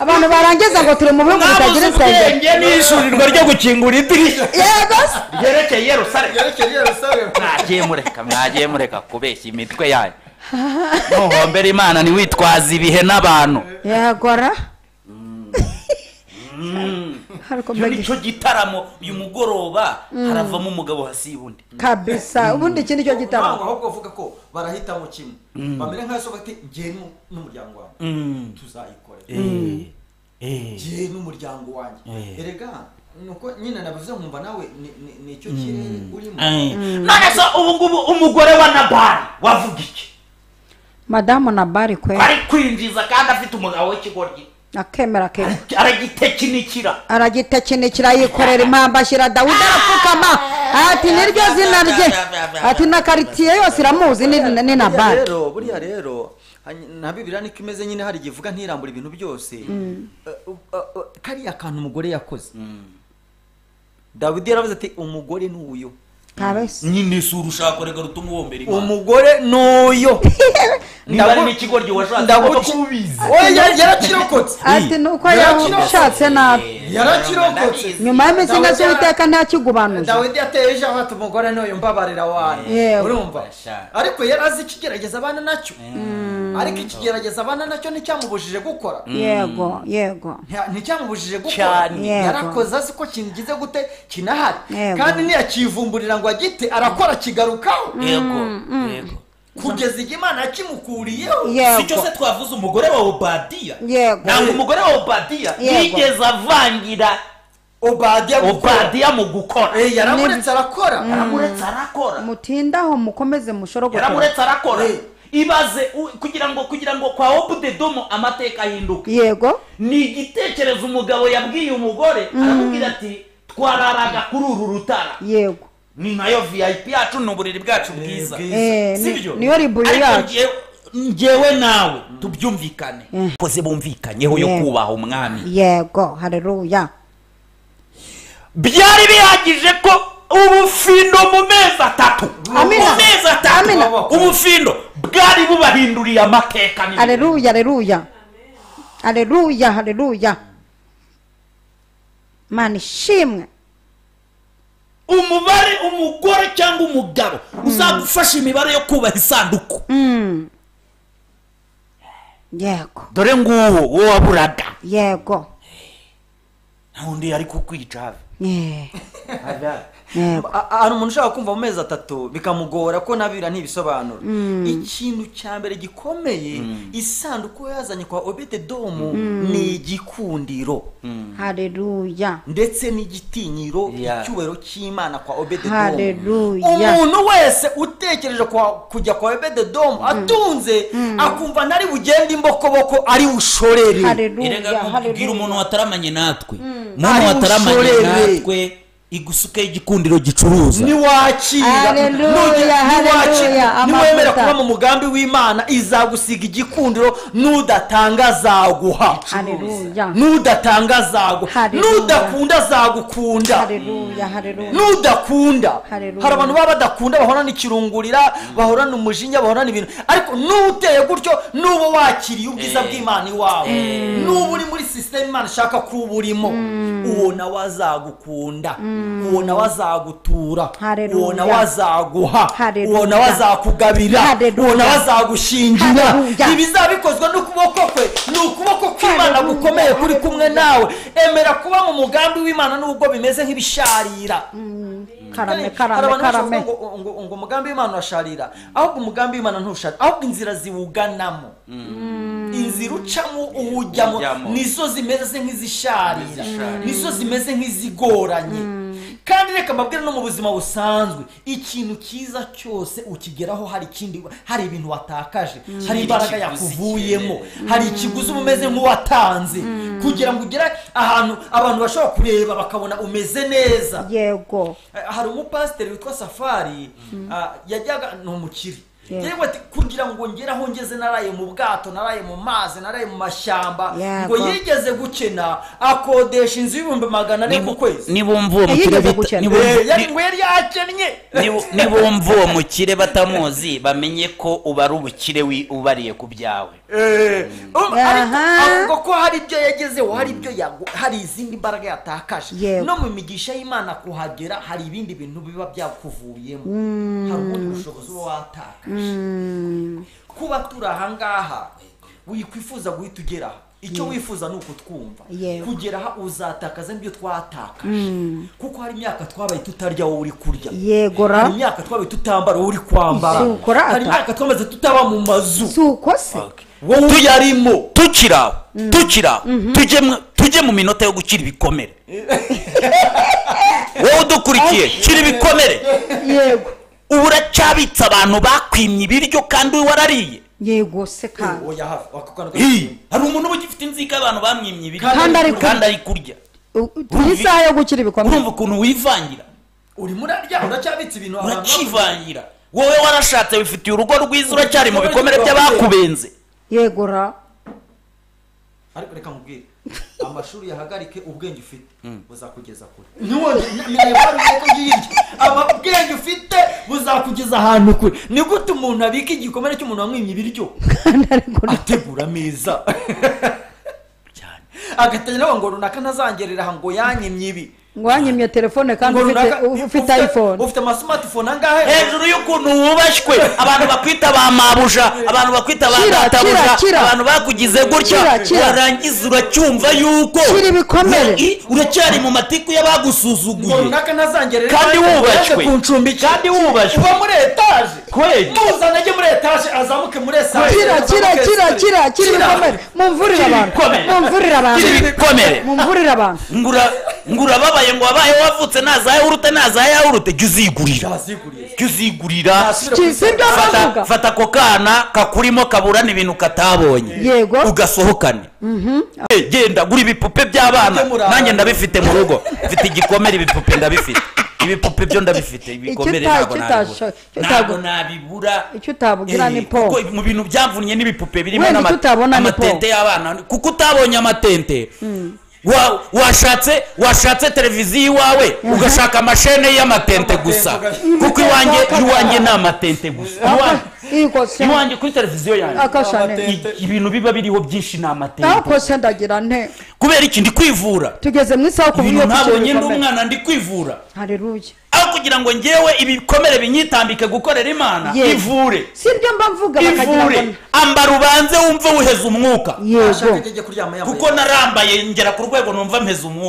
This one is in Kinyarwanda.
abantu barangiza ngo turi mu bihugu bitagira insengero nge n'ishurirwa ryo gukingura idirishya yego ryerekeye Yerusalemu mwagiye mureka kubeshya imitwe yayo muhombera Imana ntiwitwaze ibihe n'abantu yagora nicyo gitaramo uyu mugoroba haravamo umugabo hasiba undi kabisa ubundi iki nicyo gitaramo ahubwo bavuga ko barahitamo kimwe bamere nk'aho bati ngiye n'umuryango wanjye tuzayikora ngiye n'umuryango wanjye erega nuko nyine nabivuze nkumva nawe nicyo kirere urimo none se ubu ngubu umugore wa Nabali wavuga iki madamu Nabali kwe ari kwinjiza kandi afite umugabo w'ikigoryi akemera ke aragitekinikira yikorera impamba ashyira Dawidi arapfukama ati niryo zina rye ati na quartier yose iramuzi ni Nabali rero buriya rero na Bibiliya niko imeze nyine hari givuga ntirambura ibintu byose kariya kantu umugore yakoze Dawidi yaravuze ati umugore n'uyo kabese nyine sura ushaka rega rutuma uwombera Imana umugore n'uyo ndabari n'ikigoryi washatse kubizi yarakirokotse ati nuko yashatse nabi yarakirokotse nyuma y'imisinga z'Uwiteka ntakigubanuza Dawidi yateje ati umugore n'uyo mbabarira wane urumva ariko yarazi ikigerageza abana nacyo ariko ikigerageza abana nacyo nticyamubujije gukora yego nticyamubujije gukora yarakoze azi ko kingize gute kinahari kandi ntiyakivumburira ngo agite arakora kigarukaho yego kugeza igihe Imana yakimukuriyeho si cyose twavuze umugore wa Obadiya ntabwo umugore wa Obadiya yigeze avangira Obadiya mu gukora yaramuretse arakora mutindaho mukomeze mushorogotera yaramuretse arakora ibaze kugira ngo kwa Obudedomo amateka ahinduka yego ni igitekerezo umugabo yabwiye umugore aramubwira ati twararaga kuri uru rutara yego ni nayo VIP yacu n'uburiri bwacu bwiza sibyo niyo ribuye yacu ngewe nawe tubyumvikane koze bumvikanyeho yo kubaha umwami yego haleluya byari bihagije ko ubufindo mu mezi 3 ubufindo bwari bubahinduriye amateka ni haleluya Mana shimwe umubare umugore cyangwa umugabo uzagufasha imibare yo kubaha isanduku yego dore nguwo wo waburaga yego ntundi ari kukwica hari umuntu ushaka kumva mu mezi 3 bikamugora ko nabira ntibisobanura ikintu cya mbere gikomeye isanduku yazanye kwa Obededomu ni igikundiro haleluya ndetse n'igitinyiro icyubahiro cy'Imana kwa Obededomu haleluya umuntu wese utekereje kujya kwa Obededomu atunze akumva nari bugende imbokoboko ari ushorere haleluya kubwira umuntu wataramanye natwe umuntu wataramanye natwe igusuke igikundiro gicuruza ni wakira niwemera kuba mu mugambi w'Imana izagusiga igikundiro nudatanga zaguha nudatanga zaguha nudakunda zagukunda nudakunda hari abantu baba badakunda bahorana ikirungurira bahorana umujinya bahorana ibintu ariko nuteye gutyo nuba wakiriye ubwiza bw'Imana iwawe nuba uri muri system Imana ishaka kuba urimo uwo nawe azagukunda uwo nawe azagutura uwo nawe azaguha uwo nawe azakugabira uwo nawe azagushingira ibizabikozwe n'ukuboko kwe ni ukuboko kw'Imana gukomeye kuri kumwe nawe emera kuba mu mugambi w'Imana nubwo bimeze nk'ibisharira karame ngo umugambi w'Imana urasharira ahubwo umugambi w'Imana ntusharira ahubwo inzira ziwuganamo inzira ucamo uwujyamo nizo zimeze nk'izisharira nizo zimeze nk'izigoranye kandi reka mbabwire no mu buzima busanzwe ikintu cyiza cyose ukigeraho hari ibintu watakaje hari imbaraga yakuvuyemo hari ikiguzi umeze nk'uwatanze kugira ngo ugere ahantu abantu bashobora kureba bakabona umeze neza yego hari umupasiteri witwa Safari yajyaga n'umukiri yewe ati kugira ngo ngeraho ngeze naraye mu bwato naraye mu mazi naraye mu mashyamba ngo yigeze gukena akodesha inzu $100,000 ku kwezi nibumva uwo mukire yari yakennye nibumva uwo mukire batamuzi bamenye ko ubari ubukire ubariye ku byawe avuga ko hari ibyo yagezeho, hari ibyo hari izindi mbaraga yatakaje no mu migisha y'Imana kuhagera hari ibindi bintu biba byakuvuyemo, hari ubundi bushobozi uba watakaje. Kuba turi ahangaha wikwifuza guhita ugeraho, icyo wifuza ni ukutwumva, kugera aha uzatakaza n'ibyo twatakaje, kuko hari imyaka twabaye tutarya wowe uri kurya, hari imyaka twabaye tutambara wowe uri kwambara, hari imyaka twamaze tutaba mu mazu, suko se wowe uyarimo. tukiraho tujye mu minota yo gukira ibikomere. wowe udukurikiye kira ibikomere. Yego, ubu uracyabitse abantu bakwimye ibiryo kandi warariye. Yego se kandi hari umuntu uba ugifite inzika y'abantu bamwimye ibiryo kandi ari kurya. turi isaha yo gukira ibikomere. urumva ukuntu wivangira, urimo urarya uracyabitse ibintu urakivangira. wowe warashatse wifitiye urugo rwiza, uracyari mu bikomere by'abakubenze. Yegora ariko reka mubwire, amashuri yahagarike, ubwenge ufite buzakugeza kure. Ubwenge ufite buzakugeza ahantu kure. Ni gute umuntu abika igikomere cy'umuntu wamwimye ibiryo ategura ameza cyane, agateganya ngo runaka ntazangerera ngo yanyimye ibi, ngo wanyimye telefone kandi ufite iPhone, ufite ama smartphone angahe, hejuru y'ukuntu wubashywe, abantu bakwita ba mabuja, abantu bakwita ba databuja, abantu bakugize gutya, warangiza uracyumva yuko uracyari mu matiku y'abagusuzuguye, runaka ntazangerera kandi wubashywe, kandi wubashywe. uba muri etaje muzana ajye muri etaje azamuke muri esaje. kira ibikomere, mumvurira abantu ngura babaye ngo wabaye wavutse nazaye urute jya uzigurira. Fata ako kana kakurimo kaburana ibintu katabonye, ugasohokane. Genda gura ibipupe by'abana, nanjye ndabifite mu rugo, mfite igikomere, ibipupe ndabifite, ibipupe byo ndabifite, ibikomere ntabwo nabibura. Icyo utabugira ni po, kuko mu bintu byamvunnye n'ibipupe birimo n'amatente y'abana, kuko utabonye amatente. washatse televiziyo iwawe ugashaka amashene y'amatente gusa, kuko iwanjye ni amatente gusa. iwanjye kuri televiziyo yanjye ibintu biba biriho byinshi ni amatente. kubera iki ndi kwivura, tugeze mu isaha ku bintu ntabonye n'umwana ndi kwivura. Haleluya. aho kugira ngo ngewe ibikomere binyitambike gukorera Imana, ivure. Sibyo mba mvuga bakagira ngo ambara ubanze wumve uheza umwuka, yego, kuko narambaye ngera ku rwego numva mpeza umwuka.